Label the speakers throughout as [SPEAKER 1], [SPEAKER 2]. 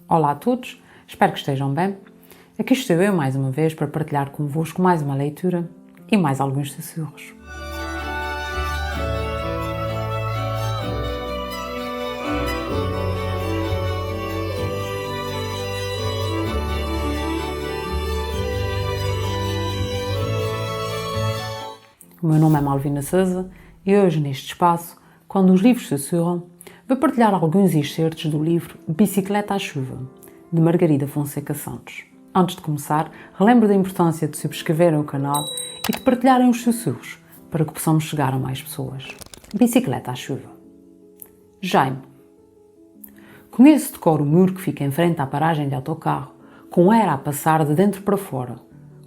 [SPEAKER 1] Olá a todos, espero que estejam bem. Aqui estou eu mais uma vez para partilhar convosco mais uma leitura e mais alguns sussurros. O meu nome é Malvina Sousa e hoje neste espaço, quando os livros sussurram, vou partilhar alguns excertos do livro Bicicleta à Chuva, de Margarida Fonseca Santos. Antes de começar, relembro da importância de subscreverem o canal e de partilharem os sussurros para que possamos chegar a mais pessoas. Bicicleta à Chuva. Jaime. Conheço de cor o muro que fica em frente à paragem de autocarro, com era a passar de dentro para fora,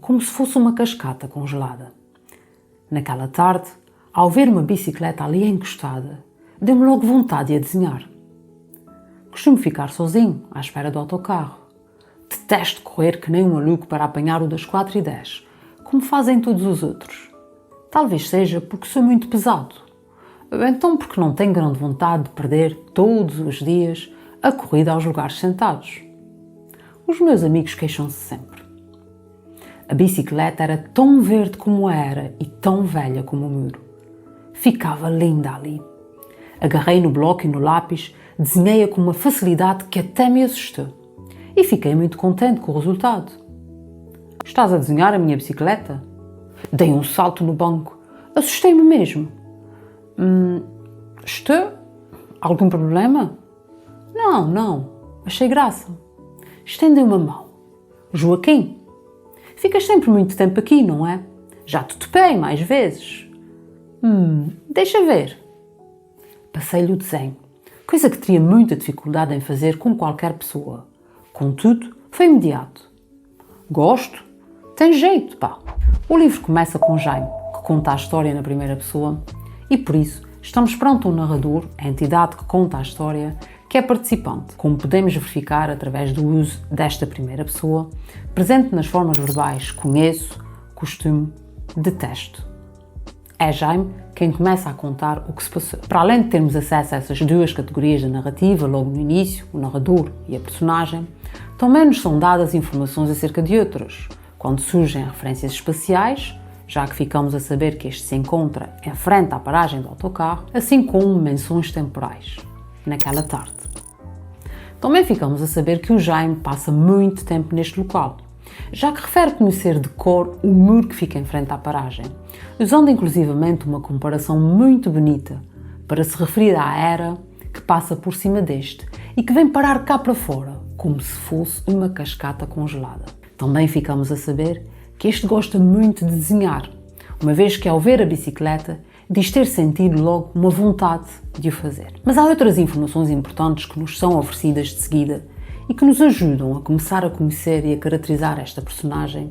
[SPEAKER 1] como se fosse uma cascata congelada. Naquela tarde, ao ver uma bicicleta ali encostada, deu-me logo vontade de a desenhar. Costumo ficar sozinho, à espera do autocarro. Detesto correr que nem um maluco para apanhar o das 4h10, como fazem todos os outros. Talvez seja porque sou muito pesado, ou então porque não tenho grande vontade de perder, todos os dias, a corrida aos lugares sentados. Os meus amigos queixam-se sempre. A bicicleta era tão verde como era e tão velha como o muro. Ficava linda ali. Agarrei no bloco e no lápis, desenhei-a com uma facilidade que até me assustou. E fiquei muito contente com o resultado. Estás a desenhar a minha bicicleta? Dei um salto no banco. Assustei-me mesmo. Estou? Algum problema? Não. Achei graça. Estendeu uma mão. Joaquim? Ficas sempre muito tempo aqui, não é? Já te topei mais vezes. Deixa ver. Passei-lhe o desenho, coisa que teria muita dificuldade em fazer com qualquer pessoa. Contudo, foi imediato. Gosto? Tem jeito, pá. O livro começa com Jaime, que conta a história na primeira pessoa, e por isso estamos perante um narrador, a entidade que conta a história, que é participante, como podemos verificar através do uso desta primeira pessoa, presente nas formas verbais conheço, costumo, detesto. É Jaime quem começa a contar o que se passou. Para além de termos acesso a essas duas categorias da narrativa, logo no início, o narrador e a personagem, também nos são dadas informações acerca de outras, quando surgem referências espaciais, já que ficamos a saber que este se encontra em frente à paragem do autocarro, assim como menções temporais, naquela tarde. Também ficamos a saber que o Jaime passa muito tempo neste local, já que refere conhecer de cor o muro que fica em frente à paragem, usando inclusivamente uma comparação muito bonita para se referir à era que passa por cima deste e que vem parar cá para fora, como se fosse uma cascata congelada. Também ficamos a saber que este gosta muito de desenhar, uma vez que ao ver a bicicleta diz ter sentido logo uma vontade de o fazer. Mas há outras informações importantes que nos são oferecidas de seguida e que nos ajudam a começar a conhecer e a caracterizar esta personagem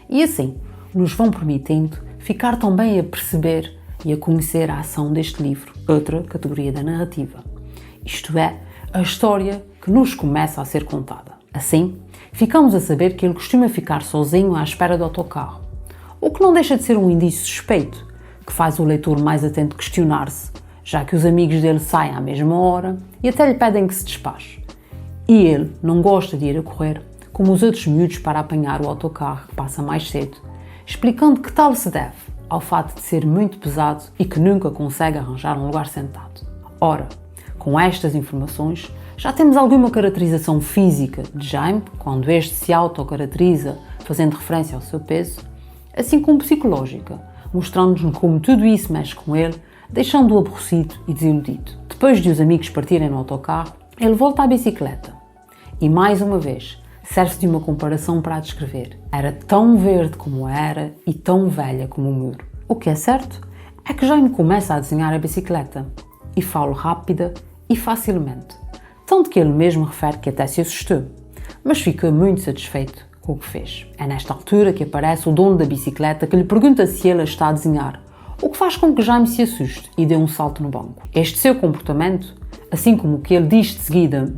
[SPEAKER 1] e assim nos vão permitindo ficar também a perceber e a conhecer a ação deste livro, outra categoria da narrativa. Isto é, a história que nos começa a ser contada. Assim, ficamos a saber que ele costuma ficar sozinho à espera do autocarro, o que não deixa de ser um indício suspeito, que faz o leitor mais atento questionar-se, já que os amigos dele saem à mesma hora e até lhe pedem que se despache. E ele não gosta de ir a correr, como os outros miúdos para apanhar o autocarro que passa mais cedo, explicando que tal se deve ao fato de ser muito pesado e que nunca consegue arranjar um lugar sentado. Ora, com estas informações, já temos alguma caracterização física de Jaime, quando este se autocaracteriza fazendo referência ao seu peso, assim como psicológica, mostrando-nos como tudo isso mexe com ele, deixando-o aborrecido e desiludido. Depois de os amigos partirem no autocarro, ele volta à bicicleta e, mais uma vez, serve-se de uma comparação para a descrever. Era tão verde como era e tão velha como o muro. O que é certo é que Jaime começa a desenhar a bicicleta e fala rápida e facilmente, tanto que ele mesmo refere que até se assustou, mas ficou muito satisfeito com o que fez. É nesta altura que aparece o dono da bicicleta que lhe pergunta se ele a está a desenhar, o que faz com que Jaime se assuste e dê um salto no banco. Este seu comportamento, assim como o que ele diz de seguida,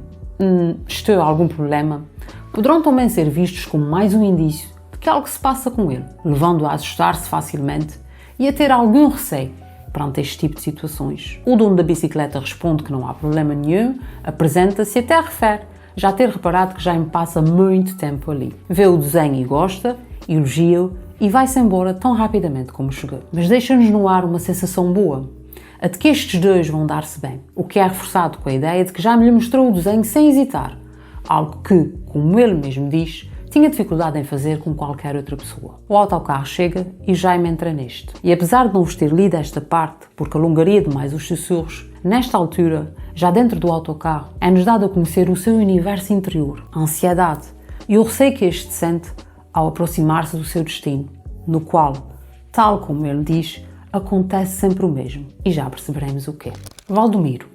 [SPEAKER 1] estou a algum problema, poderão também ser vistos como mais um indício de que algo se passa com ele, levando-o a assustar-se facilmente e a ter algum receio perante este tipo de situações. O dono da bicicleta responde que não há problema nenhum, apresenta-se e até refere já ter reparado que Jaime passa muito tempo ali. Vê o desenho e gosta, elogia-o e vai-se embora tão rapidamente como chegou. Mas deixa-nos no ar uma sensação boa, a de que estes dois vão dar-se bem, o que é reforçado com a ideia de que Jaime lhe mostrou o desenho sem hesitar, algo que, como ele mesmo diz, tinha dificuldade em fazer com qualquer outra pessoa. O autocarro chega e Jaime entra neste. E apesar de não vos ter lido esta parte, porque alongaria demais os sussurros, nesta altura, já dentro do autocarro, é-nos dado a conhecer o seu universo interior, a ansiedade e o receio que este sente ao aproximar-se do seu destino, no qual, tal como ele diz, acontece sempre o mesmo. E já perceberemos o quê. Valdomiro.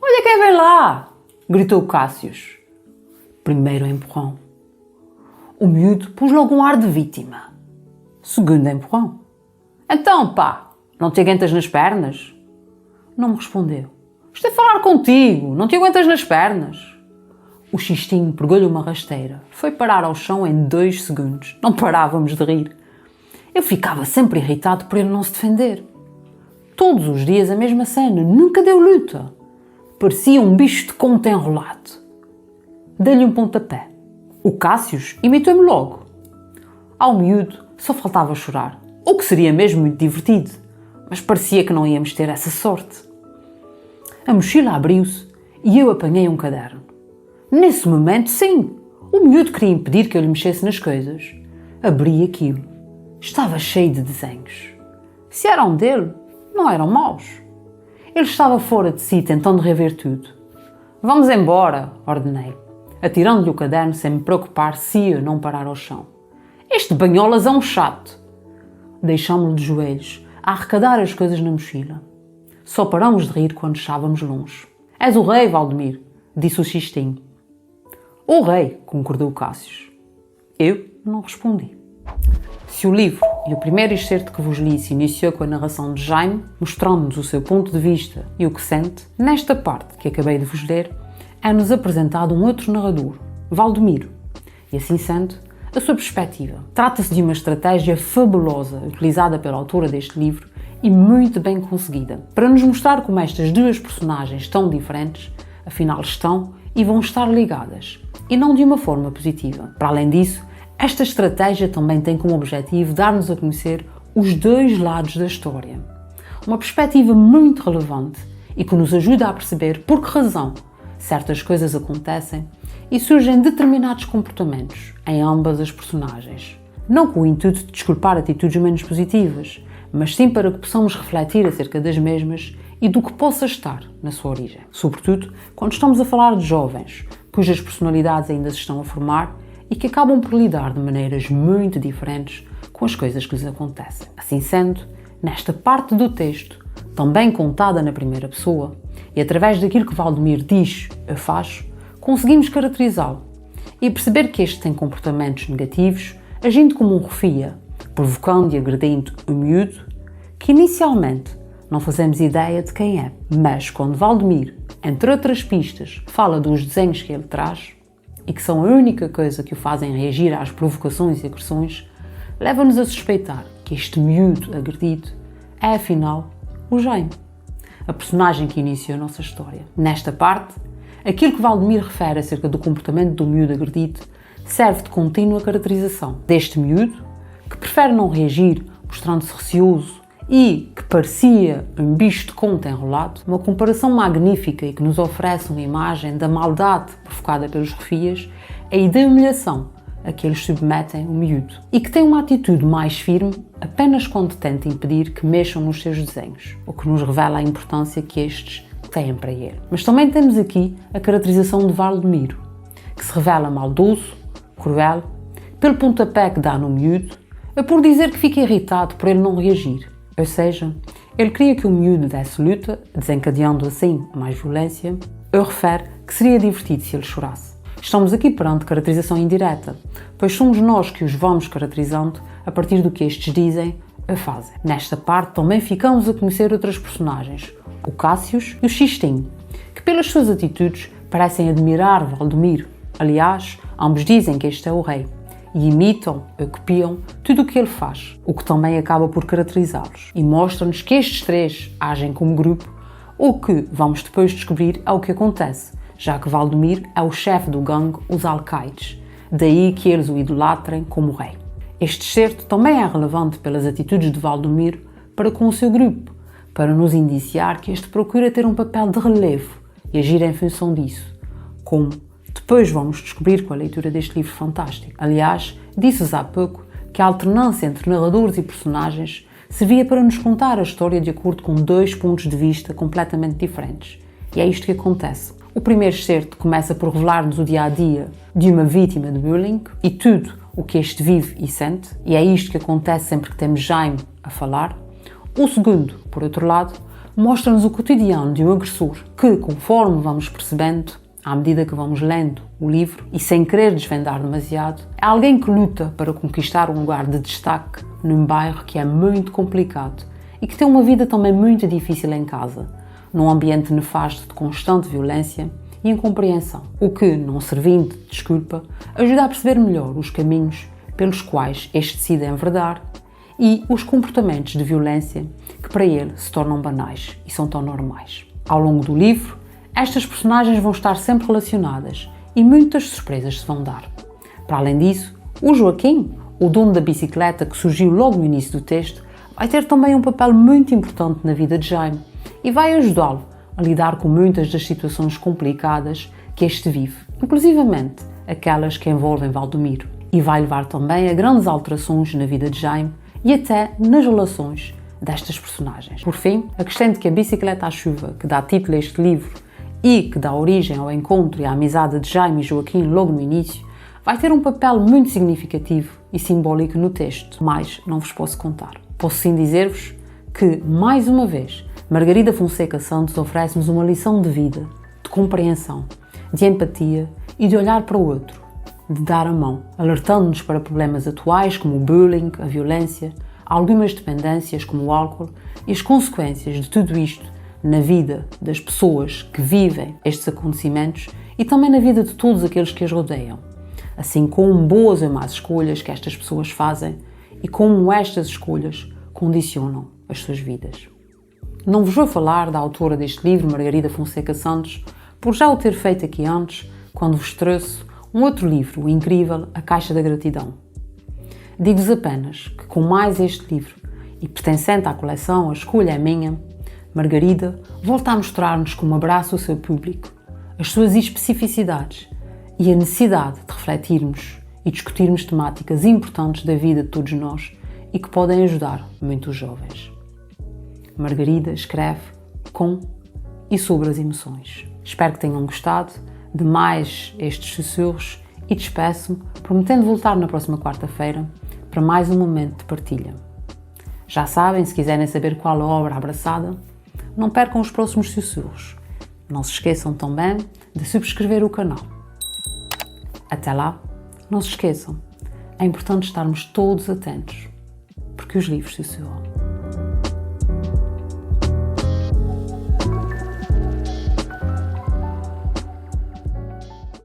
[SPEAKER 1] "Olha quem vem lá!" gritou Cássius. Primeiro empurrão. O miúdo pôs logo um ar de vítima. Segundo empurrão. "Então, pá, não te aguentas nas pernas?" Não me respondeu. "Estou a falar contigo, não te aguentas nas pernas?" O xistinho pegou-lhe uma rasteira. Foi parar ao chão em 2 segundos. Não parávamos de rir. Eu ficava sempre irritado por ele não se defender. Todos os dias a mesma cena, nunca deu luta. Parecia um bicho de conta enrolado. Dei-lhe um pontapé. O Cássius imitou-me logo. Ao miúdo só faltava chorar, o que seria mesmo muito divertido, mas parecia que não íamos ter essa sorte. A mochila abriu-se e eu apanhei um caderno. Nesse momento, sim, o miúdo queria impedir que eu lhe mexesse nas coisas. Abri aquilo. Estava cheio de desenhos. Se eram dele, não eram maus. Ele estava fora de si, tentando rever tudo. "Vamos embora", ordenei, atirando-lhe o caderno sem me preocupar se ia não parar ao chão. "Este banholas é um chato." Deixámo-lo de joelhos, a arrecadar as coisas na mochila. Só paramos de rir quando estávamos longe. "És o rei, Valdomiro", disse o xistinho. "O rei", concordou Cássius. Eu não respondi. Se o livro e o primeiro excerto que vos li se iniciou com a narração de Jaime, mostrando-nos o seu ponto de vista e o que sente, nesta parte que acabei de vos ler, é-nos apresentado um outro narrador, Valdomiro, e assim sendo, a sua perspectiva. Trata-se de uma estratégia fabulosa utilizada pela autora deste livro e muito bem conseguida, para nos mostrar como estas duas personagens tão diferentes, afinal estão e vão estar ligadas, e não de uma forma positiva. Para além disso, esta estratégia também tem como objetivo dar-nos a conhecer os dois lados da história. Uma perspectiva muito relevante e que nos ajuda a perceber por que razão certas coisas acontecem e surgem determinados comportamentos em ambas as personagens. Não com o intuito de desculpar atitudes menos positivas, mas sim para que possamos refletir acerca das mesmas e do que possa estar na sua origem. Sobretudo quando estamos a falar de jovens, cujas personalidades ainda se estão a formar e que acabam por lidar de maneiras muito diferentes com as coisas que lhes acontecem. Assim sendo, nesta parte do texto, também contada na primeira pessoa, e através daquilo que Valdomiro diz ou faz, conseguimos caracterizá-lo e perceber que este tem comportamentos negativos, agindo como um rufia, provocando e agredindo o miúdo, que inicialmente não fazemos ideia de quem é. Mas quando Valdomiro, entre outras pistas, fala dos desenhos que ele traz, e que são a única coisa que o fazem reagir às provocações e agressões, leva-nos a suspeitar que este miúdo agredido é, afinal, o Jaime, a personagem que iniciou a nossa história. Nesta parte, aquilo que Valdomiro refere acerca do comportamento do miúdo agredido serve de contínua caracterização deste miúdo, que prefere não reagir, mostrando-se receoso e que parecia um bicho de conta enrolado, uma comparação magnífica e que nos oferece uma imagem da maldade provocada pelos refias e da humilhação a que eles submetem o miúdo, e que tem uma atitude mais firme apenas quando tenta impedir que mexam nos seus desenhos, o que nos revela a importância que estes têm para ele. Mas também temos aqui a caracterização de Valdomiro, que se revela maldoso, cruel, pelo pontapé que dá no miúdo, é por dizer que fica irritado por ele não reagir. Ou seja, ele queria que o miúdo desse luta, desencadeando assim mais violência, ou refere que seria divertido se ele chorasse. Estamos aqui perante caracterização indireta, pois somos nós que os vamos caracterizando a partir do que estes dizem ou fazem. Nesta parte também ficamos a conhecer outras personagens, o Cássius e o Xistinho, que pelas suas atitudes parecem admirar Valdomiro. Aliás, ambos dizem que este é o rei, e imitam ou copiam tudo o que ele faz, o que também acaba por caracterizá-los. E mostra-nos que estes três agem como grupo, o que, vamos depois descobrir, é o que acontece, já que Valdemir é o chefe do gangue Os Alcaides, daí que eles o idolatrem como rei. Este excerto também é relevante pelas atitudes de Valdemir para com o seu grupo, para nos indiciar que este procura ter um papel de relevo e agir em função disso, como depois vamos descobrir com a leitura deste livro fantástico. Aliás, disse-vos há pouco que a alternância entre narradores e personagens servia para nos contar a história de acordo com dois pontos de vista completamente diferentes. E é isto que acontece. O primeiro excerto começa por revelar-nos o dia-a-dia de uma vítima de bullying e tudo o que este vive e sente, e é isto que acontece sempre que temos Jaime a falar. O segundo, por outro lado, mostra-nos o cotidiano de um agressor que, conforme vamos percebendo, à medida que vamos lendo o livro e sem querer desvendar demasiado, é alguém que luta para conquistar um lugar de destaque num bairro que é muito complicado e que tem uma vida também muito difícil em casa, num ambiente nefasto de constante violência e incompreensão, o que, não servindo de desculpa, ajuda a perceber melhor os caminhos pelos quais este decide enverdar e os comportamentos de violência que para ele se tornam banais e são tão normais. Ao longo do livro, estas personagens vão estar sempre relacionadas e muitas surpresas se vão dar. Para além disso, o Joaquim, o dono da bicicleta que surgiu logo no início do texto, vai ter também um papel muito importante na vida de Jaime e vai ajudá-lo a lidar com muitas das situações complicadas que este vive, inclusivamente aquelas que envolvem Valdemiro. E vai levar também a grandes alterações na vida de Jaime e até nas relações destas personagens. Por fim, acrescento que a bicicleta à chuva, que dá título a este livro e que dá origem ao encontro e à amizade de Jaime e Joaquim logo no início, vai ter um papel muito significativo e simbólico no texto, mas não vos posso contar. Posso sim dizer-vos que, mais uma vez, Margarida Fonseca Santos oferece-nos uma lição de vida, de compreensão, de empatia e de olhar para o outro, de dar a mão, alertando-nos para problemas atuais como o bullying, a violência, algumas dependências como o álcool e as consequências de tudo isto na vida das pessoas que vivem estes acontecimentos e também na vida de todos aqueles que as rodeiam, assim como boas ou más escolhas que estas pessoas fazem e como estas escolhas condicionam as suas vidas. Não vos vou falar da autora deste livro, Margarida Fonseca Santos, por já o ter feito aqui antes, quando vos trouxe um outro livro, o incrível A Caixa da Gratidão. Digo-vos apenas que com mais este livro e pertencente à coleção A Escolha é Minha, Margarida volta a mostrar-nos como abraça o seu público, as suas especificidades e a necessidade de refletirmos e discutirmos temáticas importantes da vida de todos nós e que podem ajudar muitos jovens. Margarida escreve com e sobre as emoções. Espero que tenham gostado de mais estes sussurros e despeço-me, prometendo voltar na próxima quarta-feira para mais um momento de partilha. Já sabem, se quiserem saber qual a obra abraçada, não percam os próximos sussurros. Não se esqueçam também de subscrever o canal. Até lá, não se esqueçam, é importante estarmos todos atentos, porque os livros sussurram.